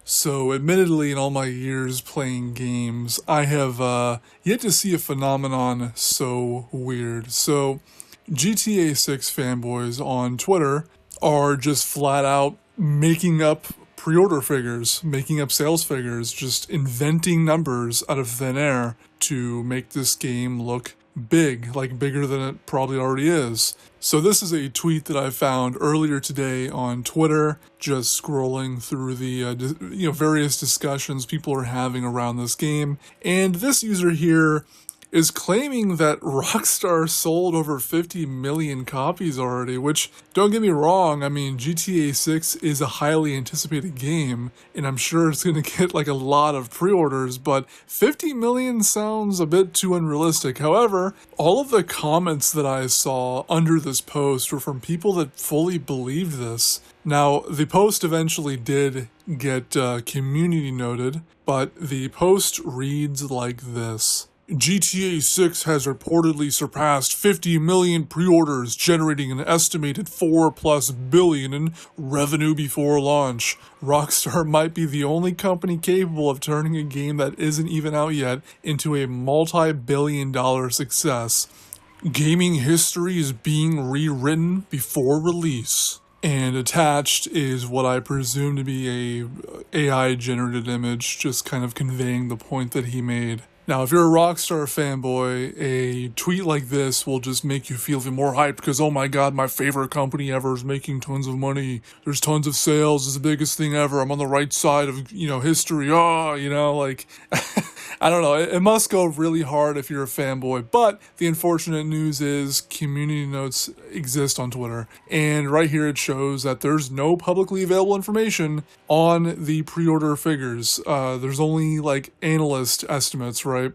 So, admittedly, in all my years playing games, I have yet to see a phenomenon so weird. So, GTA 6 fanboys on Twitter are just flat out making up pre order figures, making up sales figures, just inventing numbers out of thin air to make this game look big, like bigger than it probably already is. So this is a tweet that I found earlier today on Twitter, just scrolling through the various discussions people are having around this game, and this user here is claiming that Rockstar sold over 50 million copies already, which, don't get me wrong, I mean, GTA 6 is a highly anticipated game, and I'm sure it's going to get like a lot of pre-orders, but 50 million sounds a bit too unrealistic. However, all of the comments that I saw under this post were from people that fully believed this. Now, the post eventually did get community noted, but the post reads like this. GTA 6 has reportedly surpassed 50 million pre-orders, generating an estimated 4+ billion in revenue before launch. Rockstar might be the only company capable of turning a game that isn't even out yet into a multi-billion-dollar success. Gaming history is being rewritten before release. And attached is what I presume to be a AI-generated image, just kind of conveying the point that he made. Now, if you're a Rockstar fanboy, a tweet like this will just make you feel even more hyped because, oh my god, my favorite company ever is making tons of money. There's tons of sales. It's the biggest thing ever. I'm on the right side of, history. I don't know. It must go really hard if you're a fanboy. But the unfortunate news is community notes exist on Twitter. And right here it shows that there's no publicly available information on the pre-order figures. There's only like analyst estimates, right?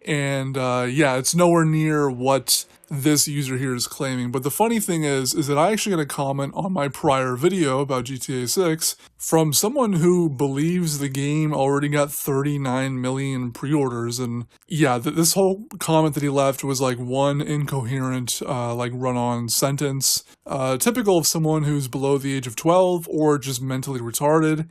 And it's nowhere near what this user here is claiming. But the funny thing is that I actually got a comment on my prior video about GTA 6 from someone who believes the game already got 39 million pre-orders. And yeah, this whole comment that he left was like one incoherent, run-on sentence, typical of someone who's below the age of 12 or just mentally retarded.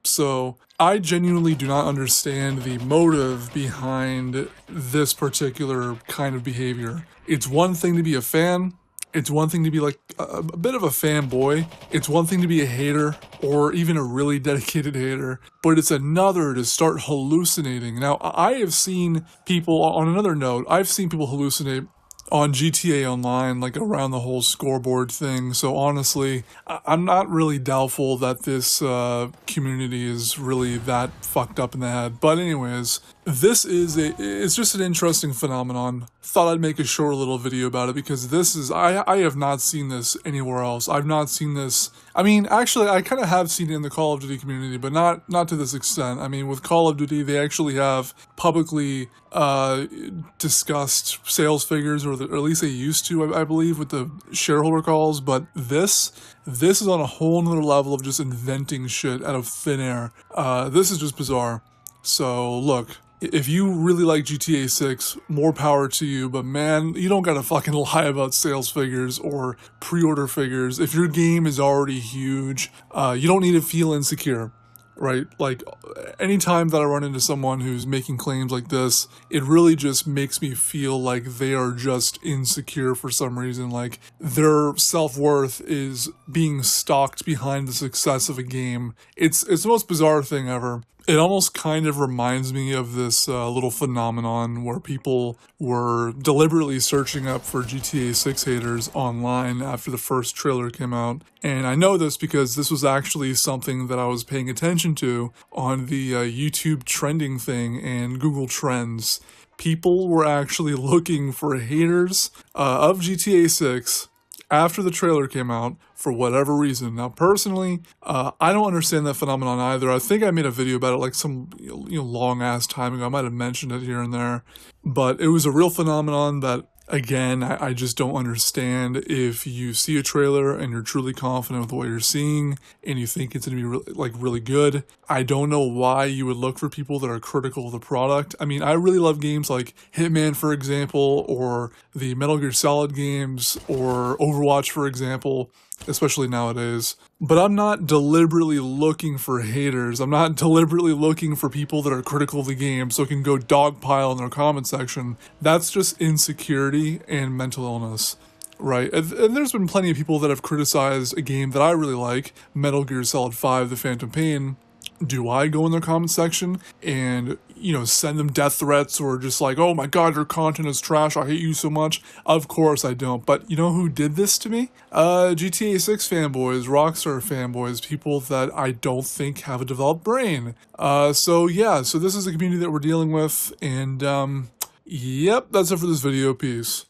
So I genuinely do not understand the motive behind this particular kind of behavior. It's one thing to be a fan. It's one thing to be like a bit of a fanboy. It's one thing to be a hater or even a really dedicated hater. But it's another to start hallucinating. Now, I have seen people, on another note, I've seen people hallucinate on GTA Online, like around the whole scoreboard thing. So honestly, I'm not really doubtful that this community is really that fucked up in the head. But anyways, it's just an interesting phenomenon. Thought I'd make a short little video about it because I have not seen this anywhere else. I've not seen this. I mean, actually, I kind of have seen it in the Call of Duty community, but not to this extent. I mean, with Call of Duty, they actually have publicly discussed sales figures, or at least they used to, I believe, with the shareholder calls. But this is on a whole nother level of just inventing shit out of thin air. This is just bizarre. So look, if you really like GTA 6, more power to you, but man, you don't gotta fucking lie about sales figures or pre-order figures. If your game is already huge, you don't need to feel insecure, right? Like, anytime that I run into someone who's making claims like this, it really just makes me feel like they are just insecure for some reason. Like, their self-worth is being stalked behind the success of a game. It's the most bizarre thing ever. It almost kind of reminds me of this little phenomenon where people were deliberately searching up for GTA 6 haters online after the first trailer came out. And I know this because this was actually something that I was paying attention to on the YouTube trending thing and Google Trends. People were actually looking for haters of GTA 6 after the trailer came out for whatever reason. Now, personally, I don't understand that phenomenon either. I think I made a video about it like some long ass time ago. I might have mentioned it here and there, but it was a real phenomenon that, again, I just don't understand. If you see a trailer and you're truly confident with what you're seeing and you think it's going to be really good, I don't know why you would look for people that are critical of the product. I mean, I really love games like Hitman, for example, or the Metal Gear Solid games, or Overwatch, for example. especially nowadays. But I'm not deliberately looking for haters. I'm not deliberately looking for people that are critical of the game so it can go dogpile in their comment section. That's just insecurity and mental illness. Right, and there's been plenty of people that have criticized a game that I really like, Metal Gear Solid 5, The Phantom Pain. Do I go in their comment section and, send them death threats or just like, oh my god, your content is trash, I hate you so much? Of course I don't, but you know who did this to me? GTA 6 fanboys, Rockstar fanboys, people that I don't think have a developed brain. So this is a community that we're dealing with, and, yep, that's it for this video, peace.